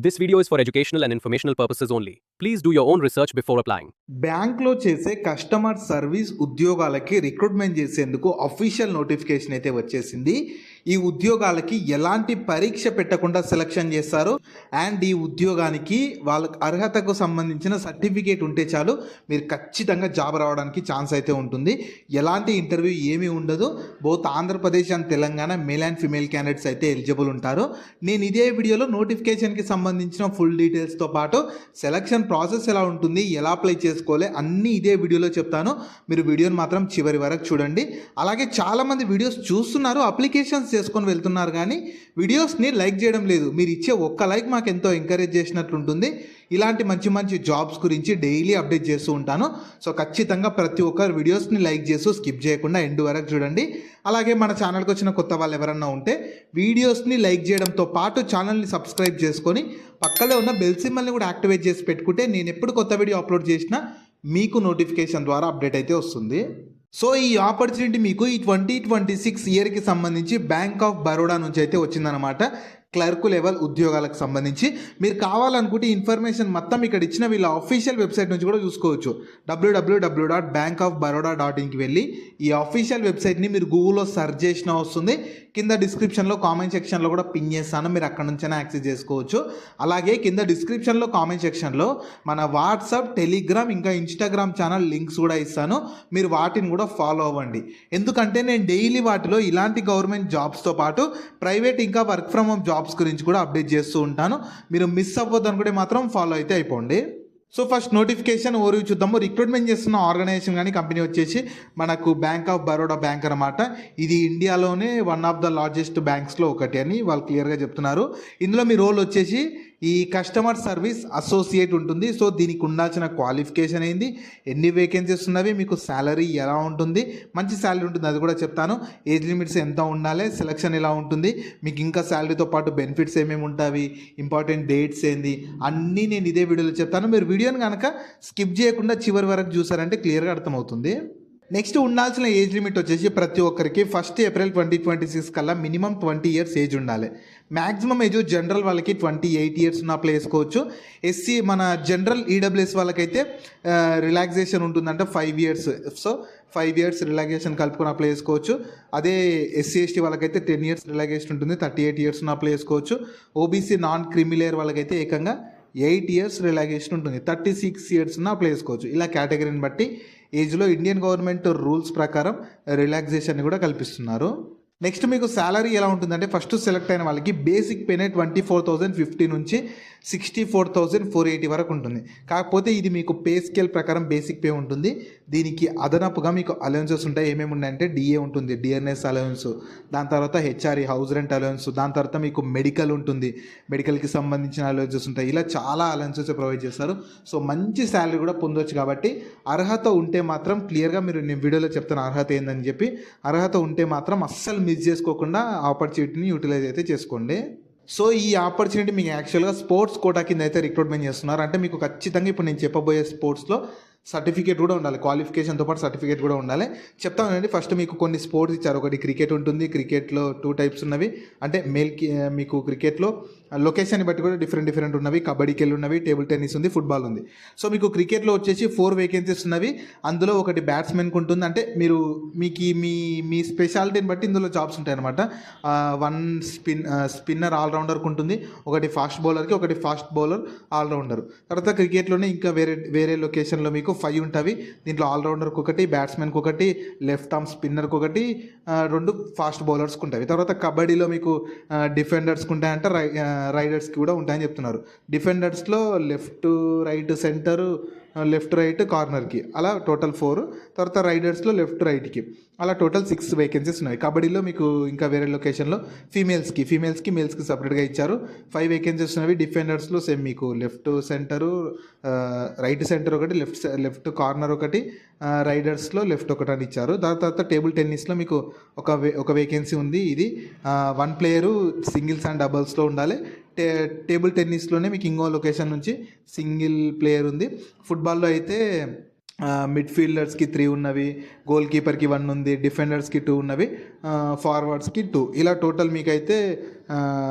This video is for educational and informational purposes only. Please do your own research before applying. బ్యాంక్లో చేసే customer service ఉద్యోగాలకి recruitment చేసేందుకు official notification అయితే వచ్చేసింది. ఈ ఉద్యోగాలకి ఎలాంటి పరీక్ష పెట్టకుండా సెలక్షన్ చేస్తారు. అండ్ ఈ ఉద్యోగానికి వాళ్ళ అర్హతకు సంబంధించిన సర్టిఫికేట్ ఉంటే చాలు మీరు ఖచ్చితంగా జాబ్ రావడానికి ఛాన్స్ అయితే ఉంటుంది. ఎలాంటి ఇంటర్వ్యూ ఏమీ ఉండదు. Both Andhra Pradesh and Telangana male and female candidates అయితే ఎలిజిబుల్ ఉంటారు. నేను ఇదే వీడియోలో నోటిఫికేషన్కి సంబంధించిన ఫుల్ డీటెయిల్స్తో పాటు సెలక్షన్ ప్రాసెస్ ఎలా ఉంటుంది, ఎలా అప్లై చేసుకోవాలి అన్నీ ఇదే వీడియోలో చెప్తాను. మీరు వీడియోని మాత్రం చివరి వరకు చూడండి. అలాగే చాలామంది వీడియోస్ చూస్తున్నారు, అప్లికేషన్స్ చేసుకొని వెళ్తున్నారు, కానీ వీడియోస్ని లైక్ చేయడం లేదు. మీరు ఇచ్చే ఒక్క లైక్ మాకు ఎంతో ఎంకరేజ్ చేసినట్లుంటుంది. ఇలాంటి మంచి మంచి జాబ్స్ గురించి డైలీ అప్డేట్ చేస్తూ ఉంటాను. సో ఖచ్చితంగా ప్రతి ఒక్కరు వీడియోస్ని లైక్ చేస్తూ స్కిప్ చేయకుండా ఎండ్ వరకు చూడండి. అలాగే మన ఛానల్కి వచ్చిన కొత్త వాళ్ళు ఎవరన్నా ఉంటే వీడియోస్ని లైక్ చేయడంతో పాటు ఛానల్ని సబ్స్క్రైబ్ చేసుకొని పక్కనే ఉన్న బెల్ సింబల్ని కూడా యాక్టివేట్ చేసి పెట్టుకుంటే నేను ఎప్పుడు కొత్త వీడియో అప్లోడ్ చేసినా మీకు నోటిఫికేషన్ ద్వారా అప్డేట్ అయితే వస్తుంది. సో ఈ ఆపర్చునిటీ మీకు ఈ 2026 ఇయర్కి సంబంధించి బ్యాంక్ ఆఫ్ బరోడా నుంచి అయితే వచ్చిందనమాట. క్లర్క్ లెవెల్ ఉద్యోగాలకు సంబంధించి మీరు కావాలనుకుంటే ఇన్ఫర్మేషన్ మొత్తం ఇక్కడ ఇచ్చిన వీళ్ళ అఫీషియల్ వెబ్సైట్ నుంచి కూడా చూసుకోవచ్చు. www.bankofbaroda.inకి వెళ్ళి ఈ అఫీషియల్ వెబ్సైట్ని మీరు గూగుల్లో సెర్చ్ చేసినా వస్తుంది. కింద డిస్క్రిప్షన్లో కామెంట్ సెక్షన్లో కూడా పిన్ చేస్తాను, మీరు అక్కడ నుంచైనా యాక్సెస్ చేసుకోవచ్చు. అలాగే కింద డిస్క్రిప్షన్లో కామెంట్ సెక్షన్లో మన వాట్సాప్, టెలిగ్రామ్ ఇంకా ఇన్స్టాగ్రామ్ ఛానల్ లింక్స్ కూడా ఇస్తాను. మీరు వాటిని కూడా ఫాలో అవ్వండి. ఎందుకంటే నేను డైలీ వాటిలో ఇలాంటి గవర్నమెంట్ జాబ్స్తో పాటు ప్రైవేట్ ఇంకా వర్క్ ఫ్రమ్ హోమ్ జాబ్స్ గురించి కూడా అప్డేట్ చేస్తూ ఉంటాను. మీరు మిస్ అవ్వద్దు అనుకుంటే మాత్రం ఫాలో అయితే అయిపోండి. సో ఫస్ట్ నోటిఫికేషన్ ఓరివి చూద్దాము. రిక్రూట్మెంట్ చేస్తున్న ఆర్గనైజేషన్ కానీ కంపెనీ వచ్చేసి మనకు బ్యాంక్ ఆఫ్ బరోడా బ్యాంక్ అనమాట. ఇది ఇండియాలోనే వన్ ఆఫ్ ద లార్జెస్ట్ బ్యాంక్స్లో ఒకటి అని వాళ్ళు క్లియర్గా చెప్తున్నారు. ఇందులో మీ రోల్ వచ్చేసి ఈ కస్టమర్ సర్వీస్ అసోసియేట్ ఉంటుంది. సో దీనికి ఉండాల్సిన క్వాలిఫికేషన్ ఏంది, ఎన్ని వేకెన్సీస్ ఉన్నవి, మీకు శాలరీ ఎలా ఉంటుంది, మంచి శాలరీ ఉంటుంది అది కూడా చెప్తాను. ఏజ్ లిమిట్స్ ఎంత ఉండాలి, సెలక్షన్ ఎలా ఉంటుంది, మీకు ఇంకా శాలరీతో పాటు బెనిఫిట్స్ ఏమేమి ఉంటాయి, ఇంపార్టెంట్ డేట్స్ ఏంది అన్నీ నేను ఇదే వీడియోలో చెప్తాను. మీరు వీడియోని కనుక స్కిప్ చేయకుండా చివరి వరకు చూసారంటే క్లియర్గా అర్థమవుతుంది. నెక్స్ట్ ఉండాల్సిన ఏజ్ లిమిట్ వచ్చేసి ప్రతి ఒక్కరికి 1 ఏప్రిల్ 2026 కల్లా మినిమం 20 ఇయర్స్ ఏజ్ ఉండాలి. మ్యాక్సిమం ఏజ్ జనరల్ వాళ్ళకి 28 ఇయర్స్ ఉన్న అప్లై చేసుకోవచ్చు. ఎస్సీ మన జనరల్ ఈడబ్ల్యూఎస్ వాళ్ళకైతే రిలాక్సేషన్ ఉంటుందంటే 5 ఇయర్స్. సో 5 ఇయర్స్ రిలాక్సేషన్ కలుపుకొని అప్లై చేసుకోవచ్చు. అదే ఎస్సీ ఎస్టీ వాళ్ళకైతే 10 ఇయర్స్ రిలాక్సేషన్ ఉంటుంది, 38 ఇయర్స్ ఉన్న అప్లై చేసుకోవచ్చు. ఓబీసీ నాన్ క్రిమిలేయర్ వాళ్ళకైతే ఏకంగా 8 ఇయర్స్ రిలాక్సేషన్ ఉంటుంది, 36 ఇయర్స్ ఉన్న అప్లై చేసుకోవచ్చు. ఇలా కేటగిరీని బట్టి ఏజ్లో ఇండియన్ గవర్నమెంట్ రూల్స్ ప్రకారం రిలాక్సేషన్ కూడా కల్పిస్తున్నారు. నెక్స్ట్ మీకు శాలరీ ఎలా ఉంటుందంటే ఫస్ట్ సెలెక్ట్ అయిన వాళ్ళకి బేసిక్ పేనే 24,050 నుంచి 64,480 వరకు ఉంటుంది. కాకపోతే ఇది మీకు పే స్కేల్ ప్రకారం బేసిక్ పే ఉంటుంది. దీనికి అదనపుగా మీకు అలవెన్సెస్ ఉంటాయి. ఏమేమి ఉన్నాయంటే డిఏ ఉంటుంది, డిఎన్ఎస్ అలవెన్స్, దాని తర్వాత హెచ్ఆర్ఈ హౌస్ రెంట్ అలవెన్స్, దాని తర్వాత మీకు మెడికల్ ఉంటుంది, మెడికల్కి సంబంధించిన అలవెన్సెస్ ఉంటాయి. ఇలా చాలా అలవెన్సెస్ ప్రొవైడ్ చేస్తారు. సో మంచి శాలరీ కూడా పొందవచ్చు. కాబట్టి అర్హత ఉంటే మాత్రం క్లియర్గా మీరు నేను వీడియోలో చెప్తాను అర్హత ఏందని చెప్పి, అర్హత ఉంటే మాత్రం అస్సలు మిస్ చేసుకోకుండా ఆపర్చునిటీని యూటిలైజ్ అయితే చేసుకోండి. సో ఈ ఆపర్చునిటీ మీకు యాక్చువల్గా స్పోర్ట్స్ కోటా కింద అయితే రిక్రూట్మెంట్ చేస్తున్నారు. అంటే మీకు ఖచ్చితంగా ఇప్పుడు నేను చెప్పబోయే స్పోర్ట్స్లో సర్టిఫికేట్ కూడా ఉండాలి, క్వాలిఫికేషన్తో పాటు సర్టిఫికేట్ కూడా ఉండాలి. చెప్తానండి. ఫస్ట్ మీకు కొన్ని స్పోర్ట్స్ ఇచ్చారు. ఒకటి క్రికెట్ ఉంటుంది. క్రికెట్లో 2 టైప్స్ ఉన్నవి. అంటే మేల్కి మీకు క్రికెట్లో లొకేషన్ని బట్టి కూడా డిఫరెంట్ ఉన్నవి. కబడ్డీకి వెళ్ళి ఉన్నవి, టేబుల్ టెన్నిస్ ఉంది, ఫుట్బాల్ ఉంది. సో మీకు క్రికెట్లో వచ్చేసి 4 వేకెన్సీస్ ఉన్నవి. అందులో ఒకటి బ్యాట్స్మెన్కి ఉంటుంది. అంటే మీరు మీకు మీ స్పెషాలిటీని బట్టి ఇందులో జాబ్స్ ఉంటాయి అనమాట. 1 స్పిన్నర్ ఆల్రౌండర్కి ఉంటుంది, ఒకటి ఫాస్ట్ బౌలర్కి, ఒకటి ఫాస్ట్ బౌలర్ ఆల్రౌండర్. తర్వాత క్రికెట్లోనే ఇంకా వేరే లొకేషన్లో మీకు 5 ఉంటాయి. దీంట్లో ఆల్రౌండర్కి ఒకటి, బ్యాట్స్మెన్కి ఒకటి, లెఫ్ట్ ఆర్మ్ స్పిన్నర్కి ఒకటి, 2 ఫాస్ట్ బౌలర్స్కి ఉంటాయి. తర్వాత కబడ్డీలో మీకు డిఫెండర్స్కి ఉంటాయంటే రైడర్స్కి కూడా ఉంటాయని చెప్తున్నారు. డిఫెండర్స్లో left, right, centre, left, right, కార్నర్కి, అలా టోటల్ 4. తర్వాత రైడర్స్లో లెఫ్ట్, రైట్కి, అలా టోటల్ 6 వేకెన్సీస్ ఉన్నాయి. కబడ్డీలో మీకు ఇంకా వేరే లొకేషన్లో ఫీమేల్స్కి మేల్స్కి సపరేట్గా ఇచ్చారు. 5 వేకెన్సీస్ ఉన్నవి. డిఫెండర్స్లో సేమ్ మీకు లెఫ్ట్ సెంటరు, రైట్ సెంటర్ ఒకటి, లెఫ్ట్ కార్నర్ ఒకటి, రైడర్స్లో లెఫ్ట్ ఒకటి అని ఇచ్చారు. దాని తర్వాత టేబుల్ టెన్నిస్లో మీకు ఒక వేకెన్సీ ఉంది. ఇది 1 ప్లేయరు సింగిల్స్ అండ్ డబుల్స్లో ఉండాలి. టేబుల్ టెన్నిస్లోనే మీకు ఇంకో లొకేషన్ నుంచి సింగిల్ ప్లేయర్ ఉంది. ఫుట్బాల్లో అయితే మిడ్ఫీల్డర్స్కి 3 ఉన్నవి, గోల్ కీపర్కి 1 ఉంది, డిఫెండర్స్కి 2 ఉన్నవి, ఫార్వర్డ్స్కి 2. ఇలా టోటల్ మీకైతే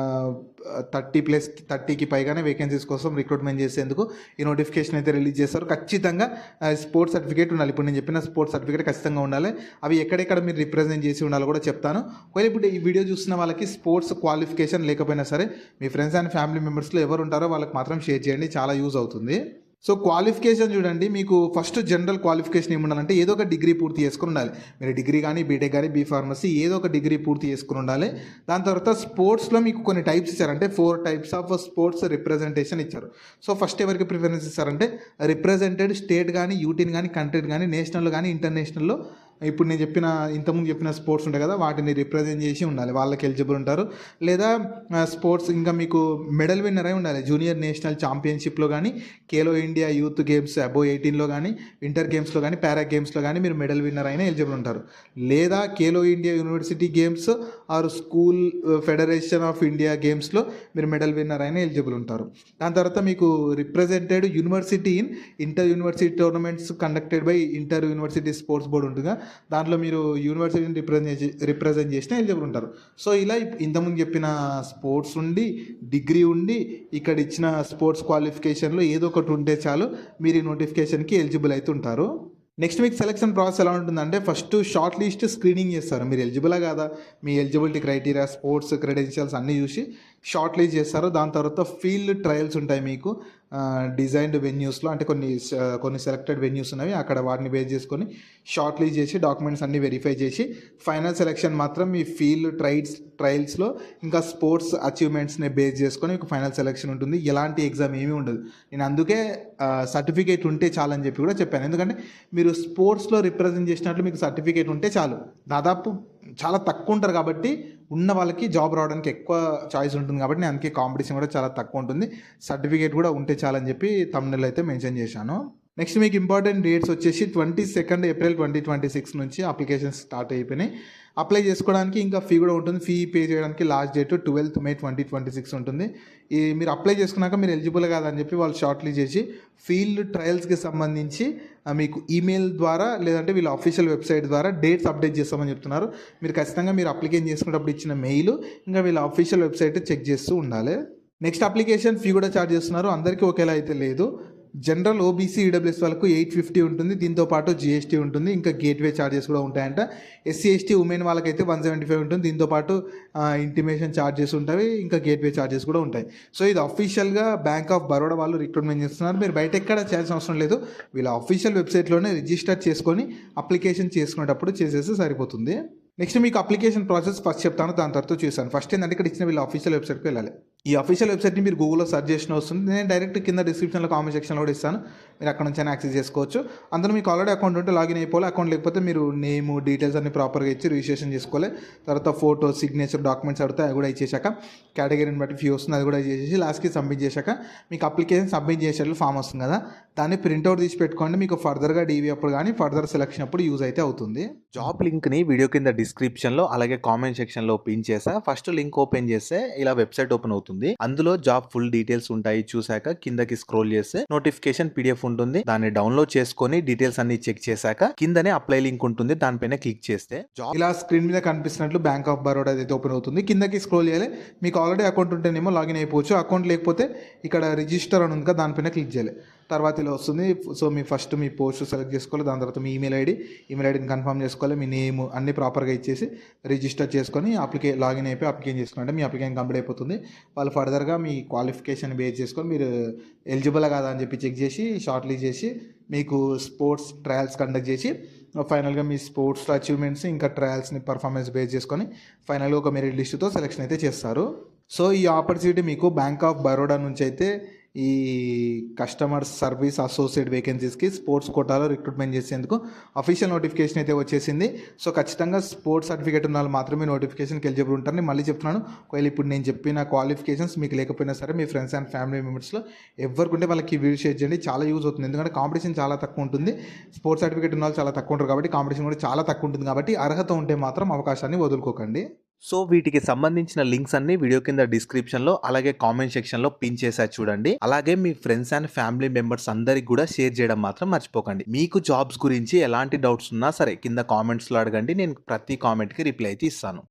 30కి పైగానే వేకెన్సీస్ కోసం రిక్రూట్మెంట్ చేసేందుకు ఈ నోటిఫికేషన్ అయితే రిలీజ్ చేస్తారు. ఖచ్చితంగా స్పోర్ట్స్ సర్టిఫికేట్ ఉండాలి. ఇప్పుడు నేను చెప్పిన స్పోర్ట్స్ సర్టిఫికేట్ ఖచ్చితంగా ఉండాలి. అవి ఎక్కడెక్కడ మీరు రిప్రజెంట్ చేసి ఉండాలో కూడా చెప్తాను. ఒకవేళ ఇప్పుడు ఈ వీడియో చూస్తున్న వాళ్ళకి స్పోర్ట్స్ క్వాలిఫికేషన్ లేకపోయినా సరే మీ ఫ్రెండ్స్ అండ్ ఫ్యామిలీ మెంబర్స్లో ఎవరు ఉంటారో వాళ్ళకి మాత్రం షేర్ చేయండి, చాలా యూజ్ అవుతుంది. సో క్వాలిఫికేషన్ చూడండి, మీకు ఫస్ట్ జనరల్ క్వాలిఫికేషన్ ఏముండాలంటే ఏదో ఒక డిగ్రీ పూర్తి చేసుకుని ఉండాలి. మీరు డిగ్రీ కానీ బీటెక్ కానీ బీఫార్మసీ ఏదో ఒక డిగ్రీ పూర్తి చేసుకుని ఉండాలి. దాని తర్వాత స్పోర్ట్స్లో మీకు కొన్ని టైప్స్ ఇచ్చారు, అంటే 4 టైప్స్ ఆఫ్ స్పోర్ట్స్ రిప్రజెంటేషన్ ఇచ్చారు. సో ఫస్ట్ ఎవరికి ప్రిఫరెన్స్ ఇస్తారంటే రిప్రజెంటెడ్ స్టేట్ కానీ యూటీని కానీ కంట్రీ కానీ నేషనల్ కానీ ఇంటర్నేషనల్లో ఇప్పుడు నేను ఇంతకుముందు చెప్పిన స్పోర్ట్స్ ఉంటాయి కదా, వాటిని రిప్రజెంట్ చేసి ఉండాలి, వాళ్ళకి ఎలిజిబుల్ ఉంటారు. లేదా స్పోర్ట్స్ ఇంకా మీకు మెడల్ విన్నర్ అయి ఉండాలి. జూనియర్ నేషనల్ ఛాంపియన్షిప్లో కానీ, Khelo India youth games above 18లో కానీ, వింటర్ గేమ్స్లో కానీ, పారా గేమ్స్లో కానీ మీరు మెడల్ విన్నర్ అయినా ఎలిజిబుల్ ఉంటారు. లేదా Khelo India university games or school federation of India గేమ్స్లో మీరు మెడల్ విన్నర్ అయినా ఎలిజిబుల్ ఉంటారు. దాని తర్వాత మీకు represented university in inter university tournaments conducted by inter university sports board ఉంటుందిగా, దాంట్లో మీరు యూనివర్సిటీని రిప్రజెంట్ చేసినా ఎలిజిబుల్ ఉంటారు. సో ఇలా ఇంతకుముందు చెప్పిన స్పోర్ట్స్ ఉండి, డిగ్రీ ఉండి, ఇక్కడ ఇచ్చిన స్పోర్ట్స్ క్వాలిఫికేషన్లో ఏదో ఒకటి ఉంటే చాలు మీరు ఈ నోటిఫికేషన్కి ఎలిజిబుల్ అయితే ఉంటారు. నెక్స్ట్ మీకు సెలక్షన్ ప్రాసెస్ ఎలా ఉంటుందంటే ఫస్ట్ షార్ట్ లిస్ట్ స్క్రీనింగ్ చేస్తారు. మీరు ఎలిజిబులా కాదా, మీ ఎలిజిబిలిటీ క్రైటీరియా, స్పోర్ట్స్ క్రెడెన్షియల్స్ అన్నీ చూసి షార్ట్ లిస్ట్ చేస్తారు. దాని తర్వాత ఫీల్డ్ ట్రయల్స్ ఉంటాయి మీకు డిజైన్డ్ వెన్యూస్లో, అంటే కొన్ని సెలెక్టెడ్ వెన్యూస్ ఉన్నవి, అక్కడ వాటిని బేస్ చేసుకొని షార్ట్ లిస్ట్ చేసి డాక్యుమెంట్స్ అన్నీ వెరిఫై చేసి ఫైనల్ సెలెక్షన్ మాత్రం మీ ఫీల్డ్ ట్రయల్స్లో ఇంకా స్పోర్ట్స్ అచీవ్మెంట్స్ని బేస్ చేసుకొని మీకు ఫైనల్ సెలెక్షన్ ఉంటుంది. ఎలాంటి ఎగ్జామ్ ఏమీ ఉండదు. నేను అందుకే సర్టిఫికేట్ ఉంటే చాలని చెప్పి కూడా చెప్పాను. ఎందుకంటే మీరు స్పోర్ట్స్లో రిప్రజెంట్ చేసినట్లు మీకు సర్టిఫికేట్ ఉంటే చాలు. దాదాపు చాలా తక్కువ ఉంటారు కాబట్టి ఉన్న వాళ్ళకి జాబ్ రావడానికి ఎక్కువ చాయిస్ ఉంటుంది కాబట్టి నేను అందుకే కాంపిటీషన్ కూడా చాలా తక్కువ ఉంటుంది. సర్టిఫికేట్ కూడా ఉంటే చాలని చెప్పి థంబ్నెయిల్ అయితే మెన్షన్ చేశాను. నెక్స్ట్ మీకు ఇంపార్టెంట్ డేట్స్ వచ్చేసి 22 ఏప్రిల్ 2026 నుంచి అప్లికేషన్స్ స్టార్ట్ అయిపోయినాయి. అప్లై చేసుకోవడానికి ఇంకా ఫీ కూడా ఉంటుంది. ఫీ పే చేయడానికి లాస్ట్ డేట్ 12 మే 2026 ఉంటుంది. మీరు అప్లై చేసుకున్నాక మీరు ఎలిజిబుల్ కాదని చెప్పి వాళ్ళు షార్ట్ లిస్ట్ చేసి ఫీల్డ్ ట్రయల్స్కి సంబంధించి మీకు ఈమెయిల్ ద్వారా లేదంటే వీళ్ళ అఫీషియల్ వెబ్సైట్ ద్వారా డేట్స్ అప్డేట్ చేస్తామని చెప్తున్నారు. మీరు ఖచ్చితంగా మీరు అప్లికేషన్ చేసుకునేటప్పుడు ఇచ్చిన మెయిల్ ఇంకా వీళ్ళ అఫీషియల్ వెబ్సైట్ చెక్ చేస్తూ ఉండాలి. నెక్స్ట్ అప్లికేషన్ ఫీ కూడా ఛార్జ్ చేస్తున్నారు. అందరికీ ఒకేలా అయితే లేదు. జనరల్ ఓబీసీ ఈడబ్ల్యూఎస్ వాళ్ళకు 850 ఉంటుంది. దీంతోపాటు జిఎస్టీ ఉంటుంది, ఇంకా గేట్వే ఛార్జెస్ కూడా ఉంటాయంట. ఎస్సీ ఎస్టీ ఉమెన్ వాళ్ళకైతే 175 ఉంటుంది. దీంతోపాటు ఇంటిమేషన్ ఛార్జెస్ ఉంటాయి, ఇంకా గేట్వే ఛార్జెస్ కూడా ఉంటాయి. సో ఇది అఫీషియల్గా బ్యాంక్ ఆఫ్ బరోడా వాళ్ళు రిక్రూట్మెంట్ చేస్తున్నారు. మీరు బయట ఎక్కడ చేయాల్సిన అవసరం లేదు. వీళ్ళ అఫీషియల్ వెబ్సైట్లోనే రిజిస్టర్ చేసుకొని అప్లికేషన్ చేసుకునేటప్పుడు చేసేస్తే సరిపోతుంది. నెక్స్ట్ మీకు అప్లికేషన్ ప్రాసెస్ ఫస్ట్ చెప్తాను, దాని తర్వాత చూసాను. ఫస్ట్ ఏంటంటే ఇక్కడ ఇచ్చిన వీళ్ళ అఫీషియల్ వెబ్సైట్కి వెళ్ళాలి. ఈ అఫీషియల్ వెబ్సైట్ని మీరు గూగుల్లో సెర్చ్ చేసిన వస్తుంది. నేను డైరెక్ట్ కింద డిస్క్రిప్షన్లో కామెంట్ సెక్షన్లో కూడా ఇస్తాను, మీరు అక్కడ నుంచి యాక్సెస్ చేసుకోవచ్చు. అందులో మీకు ఆల్రెడీ అకౌంట్ ఉంటే లాగిన్ అయిపోవాలి. అకౌంట్ లేకపోతే మీరు నేమ్ డీటెయిల్స్ అన్ని ప్రాపర్గా ఇచ్చి రిజిస్ట్రేషన్ చేసుకోవాలి. తర్వాత ఫోటో సిగ్నేచర్ డాక్యుమెంట్స్ అడితే అది కూడా ఇచ్చేసాక కేటగిరీని బట్టి ఫీ వస్తుంది, అది కూడా చేసేసి లాస్ట్కి సబ్మిట్ చేశాక మీకు అప్లికేషన్ సబ్మిట్ చేసేట్లు ఫామ్ వస్తుంది కదా, దాన్ని ప్రింట్అవుట్ తీసి పెట్టుకోండి. మీకు ఫర్దర్గా డీవీ అప్పుడు కానీ ఫర్దర్ సెలక్షన్ అప్పుడు యూజ్ అయితే అవుతుంది. జాబ్ లింక్ని వీడియో కింద డిస్క్రిప్షన్లో అలాగే కామెంట్ సెక్షన్లో పిన్ చేసా. ఫస్ట్ లింక్ ఓపెన్ చేస్తే ఇలా వెబ్సైట్ ఓపెన్ అవుతుంది. అందులో జాబ్ ఫుల్ డీటెయిల్స్ ఉంటాయి. చూసాక కిందకి స్క్రోల్ చేస్తే నోటిఫికేషన్ పీడిఎఫ్ ఉంటుంది. దాన్ని డౌన్లోడ్ చేసుకొని డీటెయిల్స్ అన్ని చెక్ చేశాక కిందనే అప్లై లింక్ ఉంటుంది, దానిపైన క్లిక్ చేస్తే జాబ్ ఇలా స్క్రీన్ మీద కనిపిస్తున్నట్లు బ్యాంక్ ఆఫ్ బరోడా అయితే ఓపెన్ అవుతుంది. కిందకి స్క్రోల్ చేయాలి. మీకు ఆల్రెడీ అకౌంట్ ఉంటేనేమో లాగిన్ అయిపోవచ్చు. అకౌంట్ లేకపోతే ఇక్కడ రిజిస్టర్ అని ఉంది కదా, దానిపైన క్లిక్ చేయాలి. తర్వాత ఇలా వస్తుంది. సో మీ ఫస్ట్ మీ పోస్ట్ సెలెక్ట్ చేసుకోవాలి. దాని తర్వాత మీ ఈమెయిల్ ఐడిని కన్ఫర్మ్ చేసుకోవాలి. మీ నేమ్ అన్ని ప్రాపర్గా ఇచ్చేసి రిజిస్టర్ చేసుకొని లాగిన్ అయిపోయి అప్లికేషన్ చేసుకుంటే మీ అప్లికేషన్ కంప్లీట్ అయిపోతుంది. వాళ్ళు ఫర్దర్గా మీ క్వాలిఫికేషన్ బేస్ చేసుకొని మీరు ఎలిజిబుల్ కాదా అని చెప్పి చెక్ చేసి షార్ట్ లిస్ట్ చేసి మీకు స్పోర్ట్స్ ట్రయల్స్ కండక్ట్ చేసి ఫైనల్గా మీ స్పోర్ట్స్ అచీవ్మెంట్స్ ఇంకా ట్రయల్స్ని పర్ఫార్మెన్స్ బేస్ చేసుకొని ఫైనల్గా ఒక మెరిట్ లిస్టుతో సెలెక్షన్ అయితే చేస్తారు. సో ఈ ఆపర్చునిటీ మీకు బ్యాంక్ ఆఫ్ బరోడా నుంచి అయితే ఈ కస్టమర్ సర్వీస్ అసోసియేట్ వేకెన్సీస్కి స్పోర్ట్స్ కోటాలో రిక్రూట్మెంట్ చేసేందుకు అఫీషియల్ నోటిఫికేషన్ అయితే వచ్చేసింది. సో ఖచ్చితంగా స్పోర్ట్స్ సర్టిఫికేట్ ఉన్న వాళ్ళు మాత్రమే నోటిఫికేషన్కి ఎలిజిబుల్ ఉంటారు. నేను మళ్ళీ చెప్తున్నాను, ఒకవేళ ఇప్పుడు నేను చెప్పిన క్వాలిఫికేషన్స్ మీకు లేకపోయినా సరే మీ ఫ్రెండ్స్ అండ్ ఫ్యామిలీ మెంబర్స్లో ఎవరికుంటే వాళ్ళకి వీడియో షేర్ చేయండి, చాలా యూజ్ అవుతుంది. ఎందుకంటే కాంపిటీషన్ చాలా తక్కువ ఉంటుంది. స్పోర్ట్స్ సర్టిఫికేట్ ఉన్న వాళ్ళు చాలా తక్కువ ఉంటారు కాబట్టి కాంపిటీషన్ కూడా చాలా తక్కువ ఉంటుంది. కాబట్టి అర్హత ఉంటే మాత్రం అవకాశాన్ని వదులుకోకండి. సో వీటికి సంబంధించిన లింక్స్ అన్ని వీడియో కింద డిస్క్రిప్షన్లో అలాగే కామెంట్ సెక్షన్లో పిన్ చేసా చూడండి. అలాగే మీ ఫ్రెండ్స్ అండ్ ఫ్యామిలీ మెంబర్స్ అందరికి కూడా షేర్ చేయడం మాత్రం మర్చిపోకండి. మీకు జాబ్స్ గురించి ఎలాంటి డౌట్స్ ఉన్నా సరే కింద కామెంట్స్లో అడగండి, నేను ప్రతి కామెంట్కి రిప్లై అయితే ఇస్తాను.